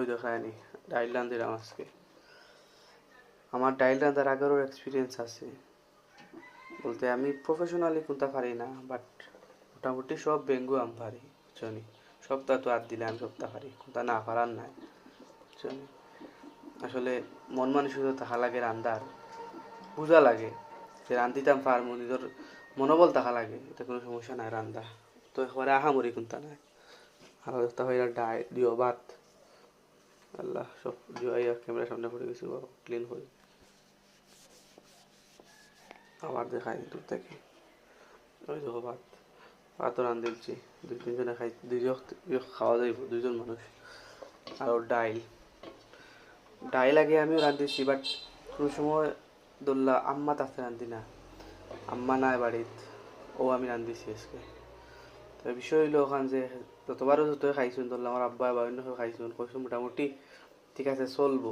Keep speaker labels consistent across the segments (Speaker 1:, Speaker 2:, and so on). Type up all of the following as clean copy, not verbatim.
Speaker 1: ওই দেখায়নি ডাইল রাঁধিলাম আজকে। আমার ডাইল রাঁধার আগেরও এক্সপিরিয়েন্স আছে, বলতে আমি প্রফেশনালি কোনটা পারি না, বাট মোটামুটি সব বেঙ্গু আমি পারি, বুঝছনি। সপ্তাহ তো আর দিলে আমি সপ্তাহ পারি, কোনটা না পারার নাই, বুঝছনি। আসলে মন মানসিকতা থাকা লাগে রান্দার, বুঝা লাগে যে রান্ধিতাম পারমু, নিজের মনোবল থাকা লাগে, এটা কোনো সমস্যা নাই রান্দা। তো একেবারে আহামরি কোনটা নাই। আর একটা হইয়া ডাই দিও ভাত, আল্লাহ সব জুয়াইয়া ক্যামেরার সামনে পড়ে গেছি, ক্লিন করি আবার দেখাই দূর থেকে। ওই দেখো ভাত, ভাতও রাঁধিলছি, দুই তিনজনে খাই, দুইজন খাওয়া যাইব, দুইজন মানুষ। আর ডাইল, ডাইল আগে আমিও রাঁধিছি, বাট কোনো সময় দোল্লা আম্মা তাতে রাঁধি না, আম্মা নাই বাড়িত, ও আমি রাঁধিছি আজকে। তো বিষয় হইলো ওখান যে যতবারও যতই খাইছুন ধরলাম আমার আব্বা বা অন্য কেউ খাইছুন, কইসুন মোটামুটি ঠিক আছে চলবো,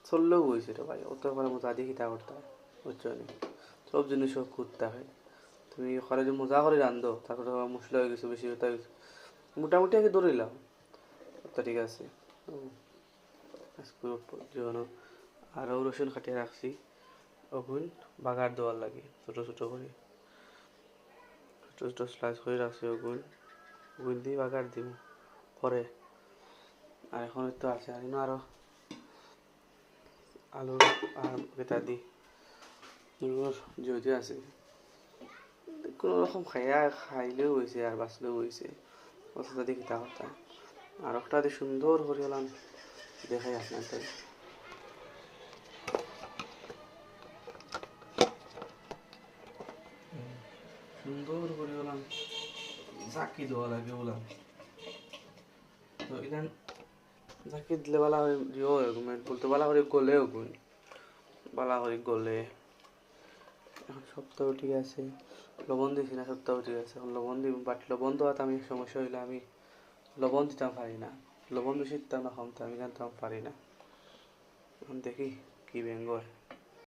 Speaker 1: চললেও বইছে রে ভাই, অত করে মজা দিয়ে খিতা করতে হয়, বুঝছো নি। সব জিনিস করতে হয়, তুমি ঘরে যে মজা করে রান্ধো, তারপরে মশলা হয়ে গেছে বেশি হতে গেছে, মোটামুটি আগে ধরিলাম তো ঠিক আছে। যেন আরও রসুন কাটিয়ে রাখছি, ওগুন বাগার দেওয়ার লাগে ছোটো ছোটো করে, ছোটো ছোটো স্লাইস করে রাখছি, ওগুন ওগুন দিয়ে বাগার দিব পরে। আর এখন তো আছে আর আরও আলু আর এটা দিই যদি আছে কোনো রকম খাইলেও হয়েছে আর বাঁচলেও হয়েছে, অতটা দেখি তা হতা। আর একটা দিয়ে সুন্দর করে গেলাম দেখাই আপনাদের, সুন্দর করে গেলাম জাকি দেওয়া লাগে বললাম। তো এখান জাকি দিলে বালা হয়ে দিও, বলতে বালা করে গলেও গুণ বালা করে গলে। এখন সপ্তাহ ঠিক আছে, লবণ দিয়েছি না, সপ্তাহ ঠিক আছে, এখন লবণ দিব, বাট লবণ দেওয়াতে আমি সমস্যা হইলে আমি লবণ দিতাম পারি না, লবণ বেশি দিতাম না কমতাম, আমি জানতাম পারি না। এখন দেখি কি ব্যঙ্গ হয়।